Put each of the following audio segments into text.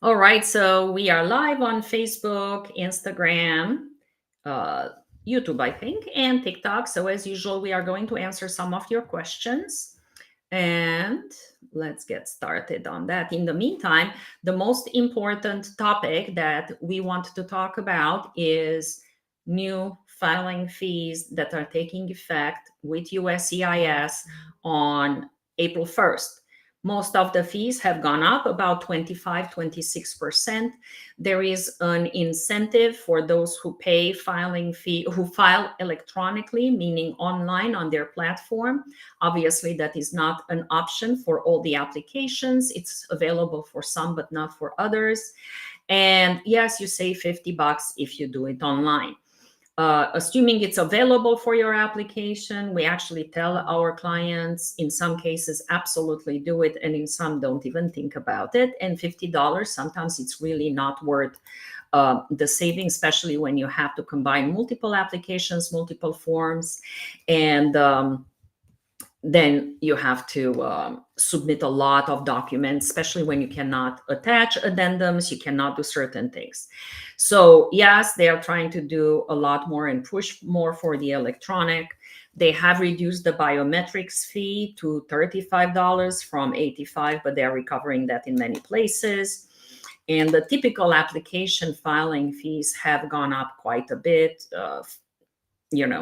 All right, so we are live on Facebook, Instagram, uh, YouTube, I think, and TikTok. So, as usual, we are going to answer some of your questions. And let's get started on that. In the meantime, the most important topic that we want to talk about is new filing fees that are taking effect with USCIS on April 1st. Most of the fees have gone up about 25, 26%. There is an incentive for those who pay filing fee, who file electronically, meaning online on their platform. Obviously, that is not an option for all the applications. It's available for some, but not for others. And yes, you save $50 if you do it online. Assuming it's available for your application, we actually tell our clients in some cases absolutely do it, and in some don't even think about it. And $50, sometimes it's really not worth the saving, especially when you have to combine multiple applications, multiple forms, and then you have to submit a lot of documents, especially when you cannot attach addendums, you cannot do certain things. So yes, they are trying to do a lot more and push more for the electronic. They have reduced the biometrics fee to $35 from $85, but they're recovering that in many places. And the typical application filing fees have gone up quite a bit,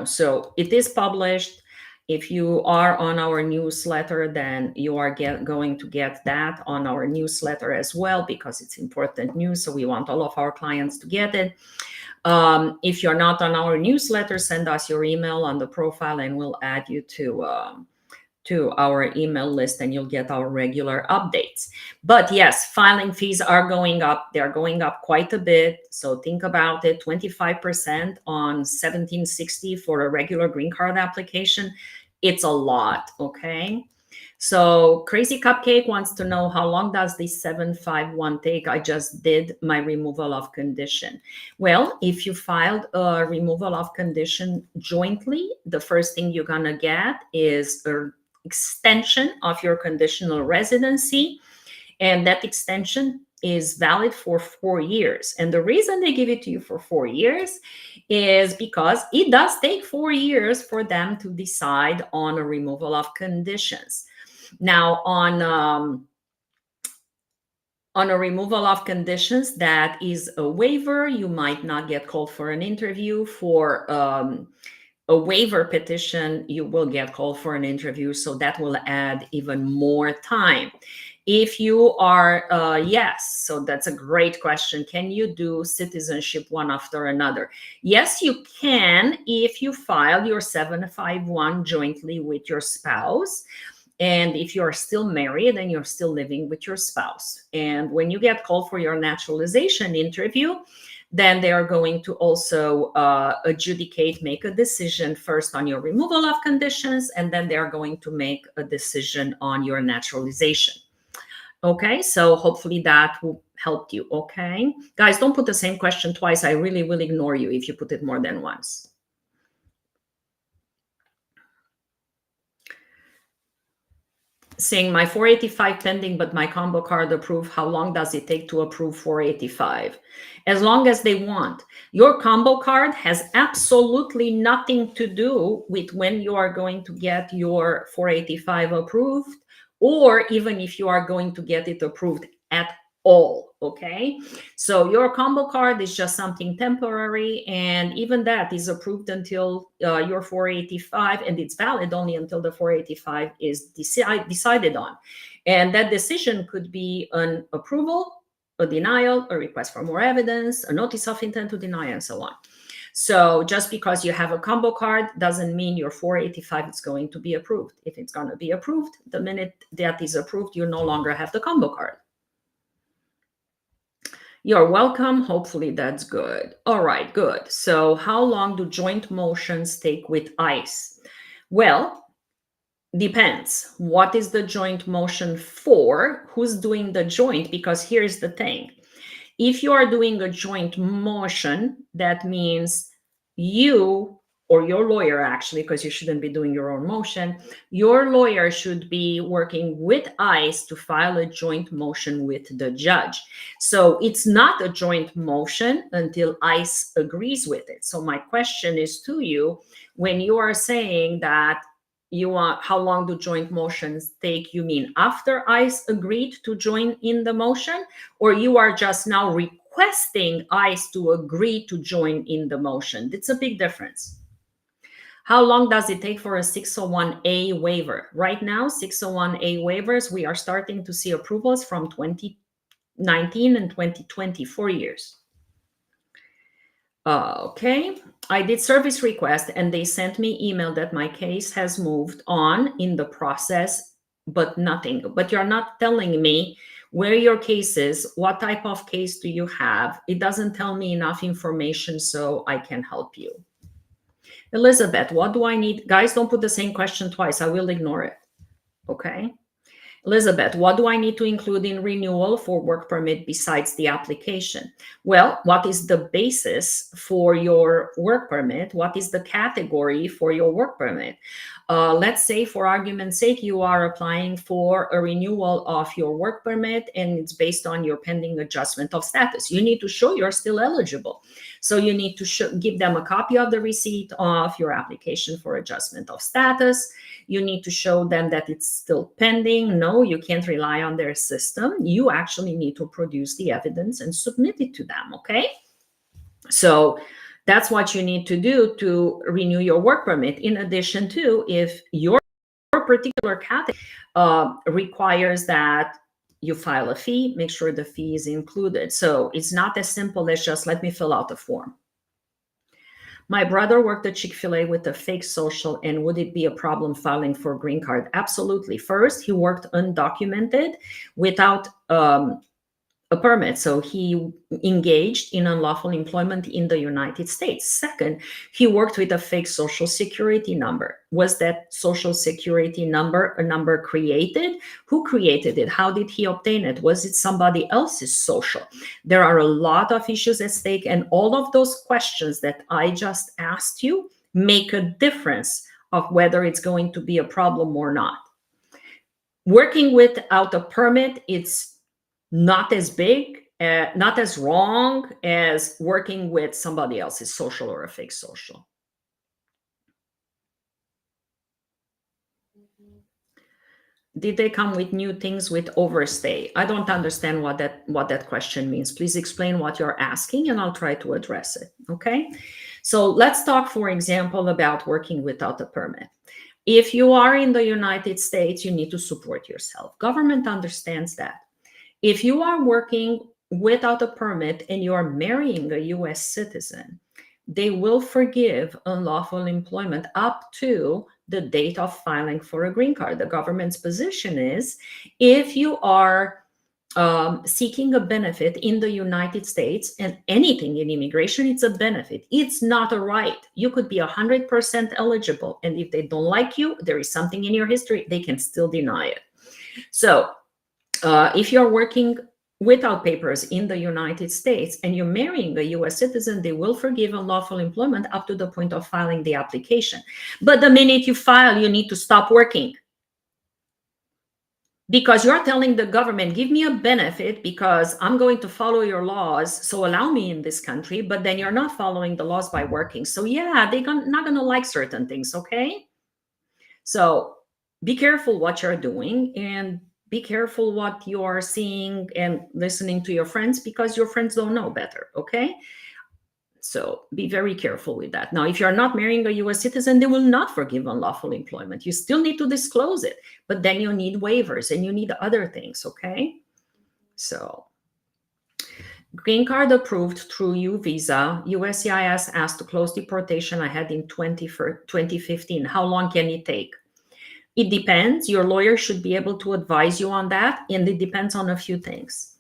so it is published. If you are on our newsletter, then you are going to get that on our newsletter as well, because it's important news. So we want all of our clients to get it. If you're not on our newsletter, send us your email on the profile and we'll add you to our email list and you'll get our regular updates. But yes, filing fees are going up. They're going up quite a bit. So think about it, 25% on 1760 for a regular green card application. It's a lot, okay? So Crazy Cupcake wants to know, how long does the 751 take? I just did my removal of condition. Well, if you filed a removal of condition jointly, the first thing you're gonna get is a extension of your conditional residency, and that extension is valid for 4 years. And the reason they give it to you for 4 years is because it does take 4 years for them to decide on a removal of conditions. Now, on a removal of conditions that is a waiver, you might not get called for an interview. For a waiver petition, you will get called for an interview, so that will add even more time. If you are, yes, so that's a great question. Can you do citizenship one after another? Yes, you can if you file your 751 jointly with your spouse. And if you're still married and you're still living with your spouse. And when you get called for your naturalization interview, then they are going to also adjudicate, make a decision first on your removal of conditions, and then they are going to make a decision on your naturalization. Okay, so hopefully that will help you. Okay, guys, don't put the same question twice. I really will ignore you if you put it more than once. Saying my 485 pending, but my combo card approved. How long does it take to approve 485? As long as they want. Your combo card has absolutely nothing to do with when you are going to get your 485 approved, or even if you are going to get it approved at all. Okay, so your combo card is just something temporary, and even that is approved until your 485, and it's valid only until the 485 is decided on. And that decision could be an approval, a denial, a request for more evidence, a notice of intent to deny, and so on. So just because you have a combo card doesn't mean your 485 is going to be approved. If it's going to be approved, the minute that is approved, you no longer have the combo card. You're welcome. Hopefully that's good. All right, good. So how long do joint motions take with ICE? Well, depends. What is the joint motion for? Who's doing the joint? Because here's the thing. If you are doing a joint motion, that means you or your lawyer actually, because you shouldn't be doing your own motion, your lawyer should be working with ICE to file a joint motion with the judge. So it's not a joint motion until ICE agrees with it. So my question is to you, when you are saying that you want, how long do joint motions take? You mean after ICE agreed to join in the motion, or you are just now requesting ICE to agree to join in the motion? It's a big difference. How long does it take for a 601A waiver? Right now, 601A waivers, we are starting to see approvals from 2019 and 2020, 4 years. Okay, I did service request and they sent me email that my case has moved on in the process, but nothing. But you're not telling me where your case is, what type of case do you have? It doesn't tell me enough information so I can help you. Elizabeth, what do I need? Guys, don't put the same question twice. I will ignore it. Okay. Elizabeth, what do I need to include in renewal for work permit besides the application? Well, what is the basis for your work permit? What is the category for your work permit? Let's say, for argument's sake, you are applying for a renewal of your work permit and it's based on your pending adjustment of status. You need to show you're still eligible. So you need to give them a copy of the receipt of your application for adjustment of status. You need to show them that it's still pending. No, you can't rely on their system. You actually need to produce the evidence and submit it to them, okay? So that's what you need to do to renew your work permit. In addition to, if your particular category requires that you file a fee, make sure the fee is included. So it's not as simple as just let me fill out the form. My brother worked at Chick-fil-A with a fake social, and would it be a problem filing for a green card? Absolutely. First, he worked undocumented without a permit. So he engaged in unlawful employment in the United States. Second, he worked with a fake social security number. Was that social security number a number created? Who created it? How did he obtain it? Was it somebody else's social? There are a lot of issues at stake, and all of those questions that I just asked you make a difference of whether it's going to be a problem or not. Working without a permit, it's not as big, not as wrong as working with somebody else's social or a fake social. Did they come with new things with overstay? I don't understand what that question means. Please explain what you're asking and I'll try to address it, okay? So let's talk, for example, about working without a permit. If you are in the United States, you need to support yourself. Government understands that. If you are working without a permit and you are marrying a US citizen, they will forgive unlawful employment up to the date of filing for a green card. The government's position is if you are seeking a benefit in the United States, and anything in immigration, it's a benefit. It's not a right. You could be 100% eligible, and if they don't like you, there is something in your history, they can still deny it. So if you're working without papers in the United States and you're marrying a US citizen, they will forgive unlawful employment up to the point of filing the application. But the minute you file, you need to stop working. Because you're telling the government, give me a benefit because I'm going to follow your laws, so allow me in this country, but then you're not following the laws by working. So yeah, they're not going to like certain things, okay? So be careful what you're doing and be careful what you are seeing and listening to your friends, because your friends don't know better, okay? So be very careful with that. Now, if you're not marrying a US citizen, they will not forgive unlawful employment. You still need to disclose it, but then you need waivers and you need other things, okay? So green card approved through U visa. USCIS asked to close deportation I had in 2015. How long can it take? It depends. Your lawyer should be able to advise you on that, and it depends on a few things.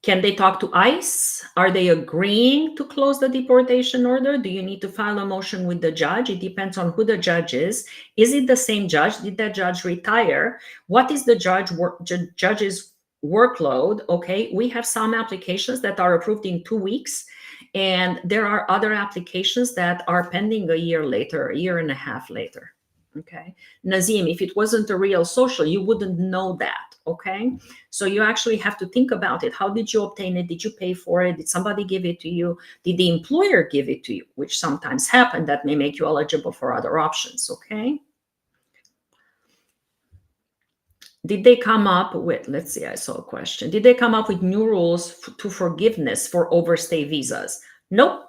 Can they talk to ICE? Are they agreeing to close the deportation order? Do you need to file a motion with the judge? It depends on who the judge is. Is it the same judge? Did that judge retire? What is the judge's workload? Okay, we have some applications that are approved in 2 weeks, And there are other applications that are pending a year later, a year and a half later. Okay. Nazim, if it wasn't a real social, you wouldn't know that. Okay. So you actually have to think about it. How did you obtain it? Did you pay for it? Did somebody give it to you? Did the employer give it to you? Which sometimes happen, that may make you eligible for other options. Okay. Did they come up with, let's see, I saw a question. Did they come up with new rules to forgiveness for overstay visas? Nope.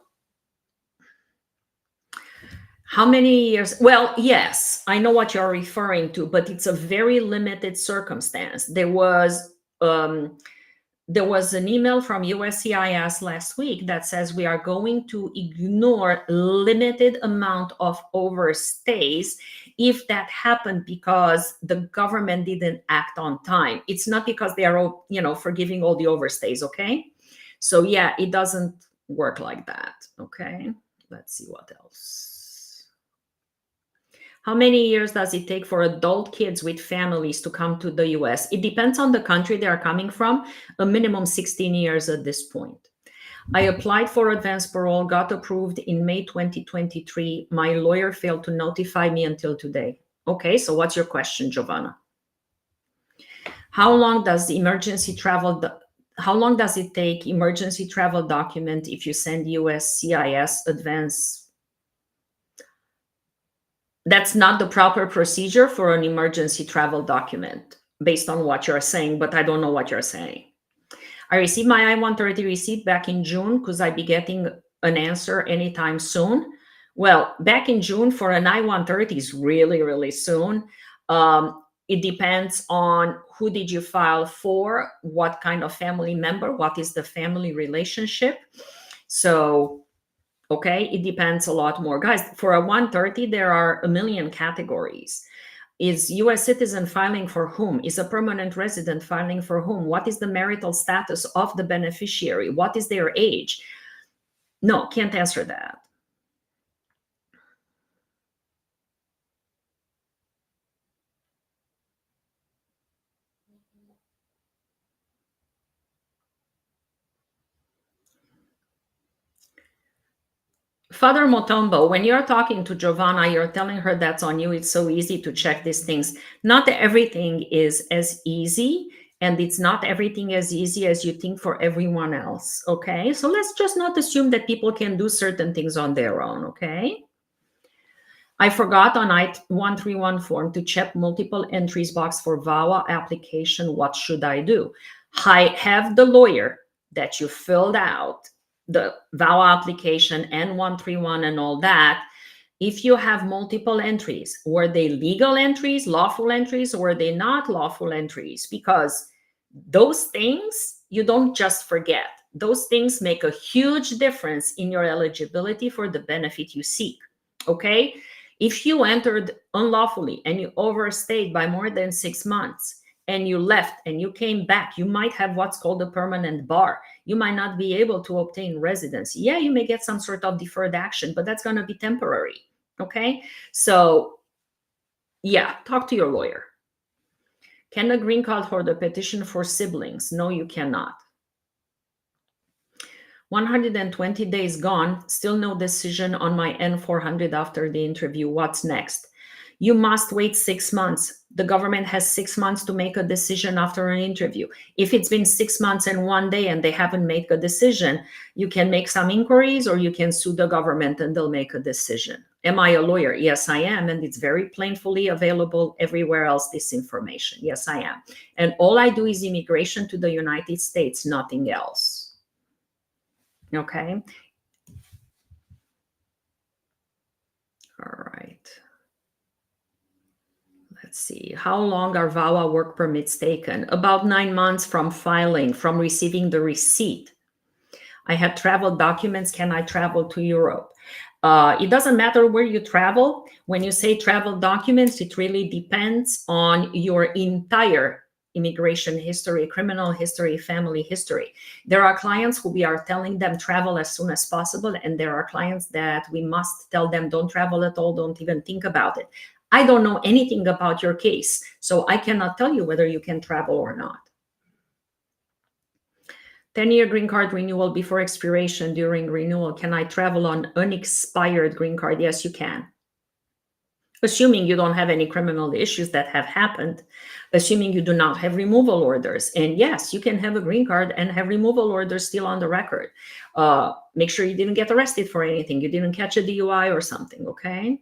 How many years? Well, yes, I know what you're referring to, but it's a very limited circumstance. There was an email from USCIS last week that says we are going to ignore limited amount of overstays if that happened because the government didn't act on time. It's not because they are, forgiving all the overstays, okay? So yeah, it doesn't work like that, okay? Let's see what else. How many years does it take for adult kids with families to come to the US? It depends on the country they are coming from, a minimum 16 years at this point. I applied for advanced parole, got approved in May 2023. My lawyer failed to notify me until today. Okay, so what's your question, Giovanna? How long does it take emergency travel document if you send USCIS advance? That's not the proper procedure for an emergency travel document based on what you're saying, but I don't know what you're saying. I received my I-130 receipt back in June. Could I be getting an answer anytime soon? Well, back in June for an I-130 is really, really soon. It depends on who did you file for, what kind of family member, what is the family relationship. So okay, it depends a lot more. Guys, for a 130, there are a million categories. Is US citizen filing for whom? Is a permanent resident filing for whom? What is the marital status of the beneficiary? What is their age? No, can't answer that. Father Motombo, when you're talking to Giovanna, you're telling her that's on you. It's so easy to check these things. Not everything is as easy, and it's not everything as easy as you think for everyone else, okay? So let's just not assume that people can do certain things on their own, okay? I forgot on I-131 form to check multiple entries box for VAWA application. What should I do? I have the lawyer that you filled out the VAWA application and 131 and all that. If you have multiple entries, were they legal entries, lawful entries, or were they not lawful entries? Because those things you don't just forget. Those things make a huge difference in your eligibility for the benefit you seek, okay? If you entered unlawfully and you overstayed by more than 6 months, and you left and you came back, you might have what's called a permanent bar. You might not be able to obtain residency. Yeah, you may get some sort of deferred action, but that's going to be temporary. Okay. So yeah, talk to your lawyer. Can a green card holder petition for siblings? No, you cannot. 120 days gone, still no decision on my N400 after the interview. What's next? You must wait 6 months. The government has 6 months to make a decision after an interview. If it's been 6 months and 1 day and they haven't made a decision, you can make some inquiries or you can sue the government and they'll make a decision. Am I a lawyer? Yes, I am. And it's very plainly available everywhere else, this information. Yes, I am. And all I do is immigration to the United States, nothing else. Okay. All right. Let's see. How long are VAWA work permits taken? About 9 months from filing, from receiving the receipt. I had travel documents. Can I travel to Europe? It doesn't matter where you travel. When you say travel documents, it really depends on your entire immigration history, criminal history, family history. There are clients who we are telling them travel as soon as possible, and there are clients that we must tell them don't travel at all, don't even think about it. I don't know anything about your case, so I cannot tell you whether you can travel or not. 10-year green card renewal before expiration. During renewal, can I travel on unexpired green card? Yes, you can. Assuming you don't have any criminal issues that have happened, assuming you do not have removal orders. And yes, you can have a green card and have removal orders still on the record. Make sure you didn't get arrested for anything. You didn't catch a DUI or something, okay?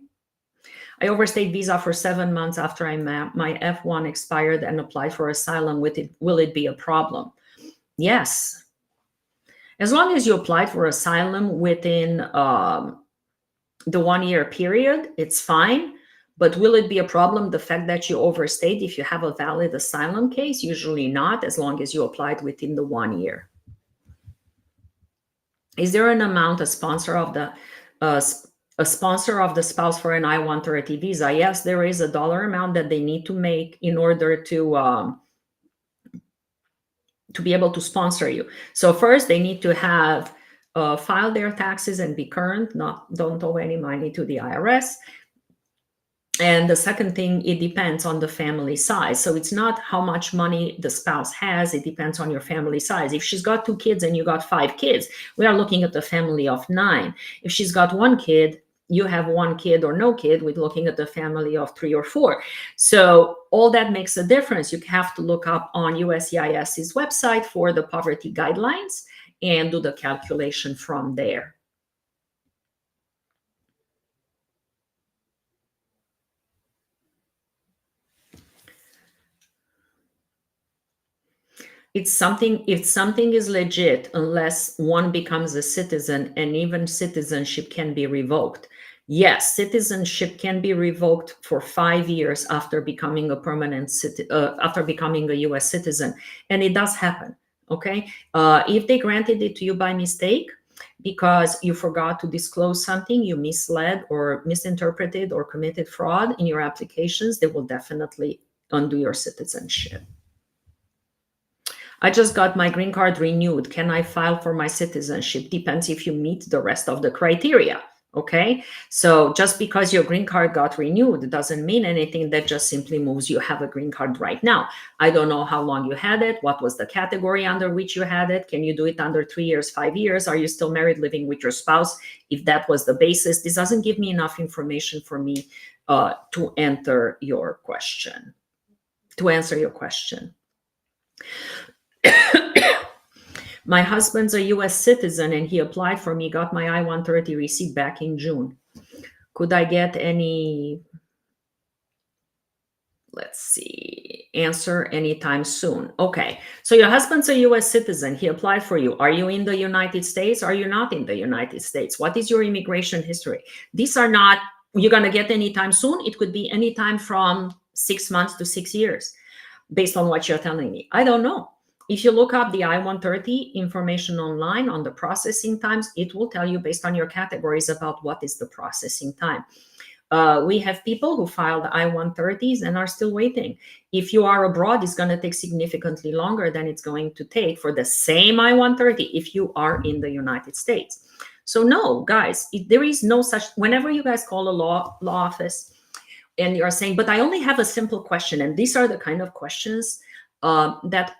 I overstayed visa for 7 months after my F1 expired and applied for asylum. Will it be a problem? Yes. As long as you applied for asylum within the 1 year period, it's fine. But will it be a problem, the fact that you overstayed, if you have a valid asylum case? Usually not, as long as you applied within the 1 year. Is there an amount a sponsor of the spouse for an I-130 visa? Yes, there is a dollar amount that they need to make in order to be able to sponsor you. So first, they need to have filed their taxes and be current, don't owe any money to the IRS. And the second thing, it depends on the family size. So it's not how much money the spouse has, it depends on your family size. If she's got 2 kids and you got 5 kids, we are looking at the family of 9. If she's got 1 kid, you have 1 kid or no kid, we're looking at the family of 3 or 4. So all that makes a difference. You have to look up on USCIS's website for the poverty guidelines and do the calculation from there. If something is legit, unless one becomes a citizen, and even citizenship can be revoked. Yes, citizenship can be revoked for 5 years after becoming a after becoming a U.S. citizen, and it does happen. Okay, if they granted it to you by mistake because you forgot to disclose something, you misled or misinterpreted or committed fraud in your applications, they will definitely undo your citizenship. I just got my green card renewed. Can I file for my citizenship? Depends if you meet the rest of the criteria. Okay, so just because your green card got renewed doesn't mean anything. That just simply moves you have a green card right now. I don't know how long you had it. What was the category under which you had it? Can you do it under 3 years, 5 years? Are you still married, living with your spouse? If that was the basis, this doesn't give me enough information for me to answer your question. My husband's a U.S. citizen and he applied for me, got my I-130 receipt back in June. Could I get any, answer anytime soon? Okay, so your husband's a U.S. citizen. He applied for you. Are you in the United States? Are you not in the United States? What is your immigration history? These are not, you're going to get anytime soon. It could be anytime from 6 months to 6 years, based on what you're telling me. I don't know. If you look up the I-130 information online on the processing times, it will tell you based on your categories about what is the processing time. We have people who filed I-130s and are still waiting. If you are abroad, it's going to take significantly longer than it's going to take for the same I-130 if you are in the United States. So no, guys, there is no such, whenever you guys call a law office and you're saying, but I only have a simple question, and these are the kind of questions that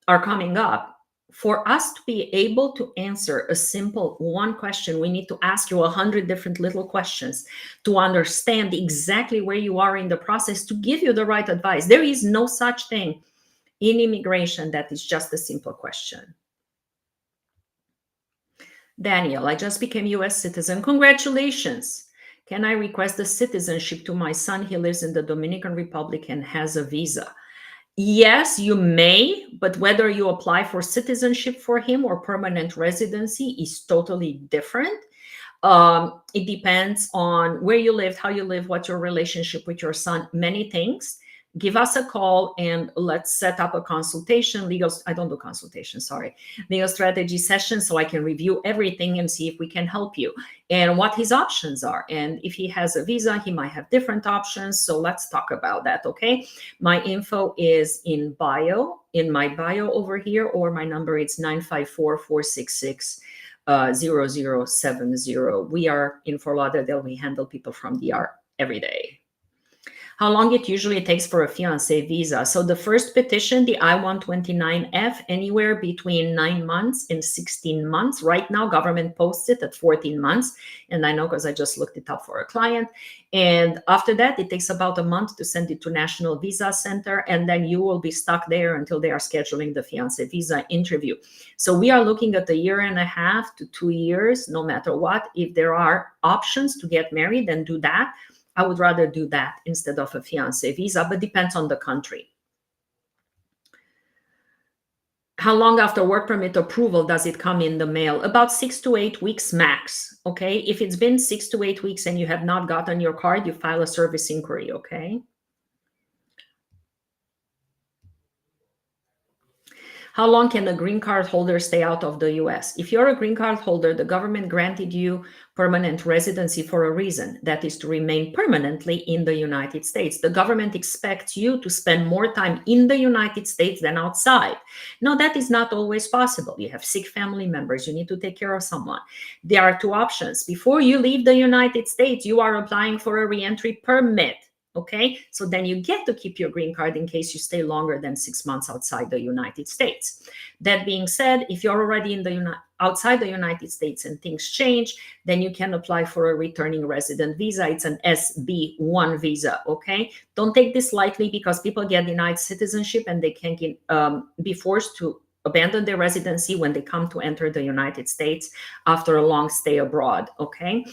are coming up. For us to be able to answer a simple one question, we need to ask you 100 different little questions to understand exactly where you are in the process to give you the right advice. There is no such thing in immigration that is just a simple question. Daniel, I just became U.S. citizen. Congratulations. Can I request the citizenship to my son? He lives in the Dominican Republic and has a visa. Yes, you may, but whether you apply for citizenship for him or permanent residency is totally different. It depends on where you live, how you live, what's your relationship with your son, many things. Give us a call and let's set up a consultation, legal strategy session so I can review everything and see if we can help you and what his options are. And if he has a visa, he might have different options. So let's talk about that, okay? My info is in my bio over here, or my number is 954-466-0070. We are in Fort Lauderdale. We handle people from DR every day. How long it usually takes for a fiancé visa. So the first petition, the I-129F, anywhere between 9 months and 16 months. Right now, government posts it at 14 months. And I know because I just looked it up for a client. And after that, it takes about a month to send it to National Visa Center. And then you will be stuck there until they are scheduling the fiancé visa interview. So we are looking at 1.5 to 2 years, no matter what. If there are options to get married, then do that. I would rather do that instead of a fiancé visa, but depends on the country. How long after work permit approval does it come in the mail? About 6 to 8 weeks max, okay? If it's been 6 to 8 weeks and you have not gotten your card, you file a service inquiry, okay? How long can a green card holder stay out of the US? If you're a green card holder, the government granted you permanent residency for a reason. That is to remain permanently in the United States. The government expects you to spend more time in the United States than outside. Now, that is not always possible. You have sick family members. You need to take care of someone. There are two options. Before you leave the United States, you are applying for a reentry permit. Okay, so then you get to keep your green card in case you stay longer than 6 months outside the United States. That being said, if you're already in the outside the United States and things change, then you can apply for a returning resident visa. It's an SB1 visa, okay? Don't take this lightly because people get denied citizenship and they can be forced to abandon their residency when they come to enter the United States after a long stay abroad, okay?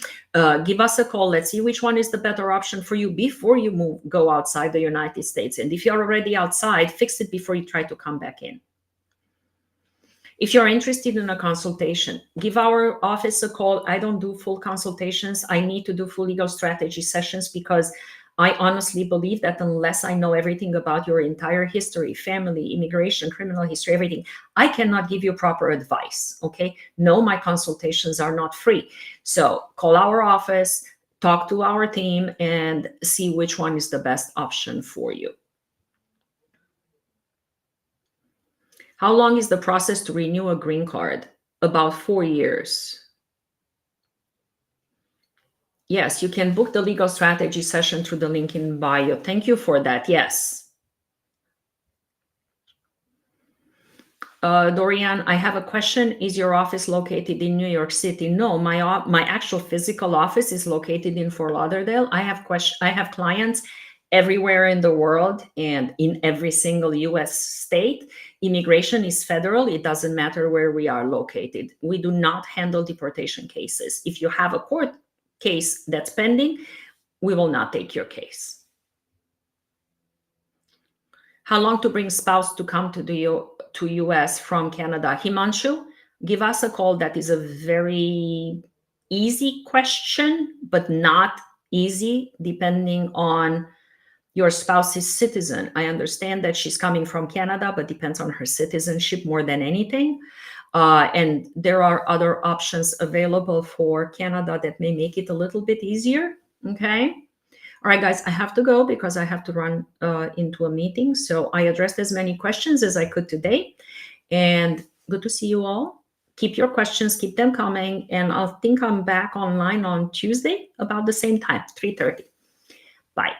Give us a call. Let's see which one is the better option for you before you go outside the United States. And if you're already outside, fix it before you try to come back in. If you're interested in a consultation, give our office a call. I don't do full consultations. I need to do full legal strategy sessions because I honestly believe that unless I know everything about your entire history, family, immigration, criminal history, everything, I cannot give you proper advice, okay? No, my consultations are not free. So call our office, talk to our team, and see which one is the best option for you. How long is the process to renew a green card? About 4 years. Yes, you can book the legal strategy session through the link in bio. Thank you for that. Yes. Dorian, I have a question. Is your office located in New York City? No, my actual physical office is located in Fort Lauderdale. I have clients everywhere in the world and in every single US state. Immigration is federal. It doesn't matter where we are located. We do not handle deportation cases. If you have a court case that's pending, we will not take your case. How long to bring spouse to come to US from Canada? Himanshu, give us a call. That is a very easy question, but not easy depending on your spouse's citizen. I understand that she's coming from Canada, but depends on her citizenship more than anything. And there are other options available for Canada that may make it a little bit easier, okay? All right, guys, I have to go because I have to run into a meeting. So I addressed as many questions as I could today. And good to see you all. Keep your questions, keep them coming. And I think I'm back online on Tuesday about the same time, 3:30. Bye.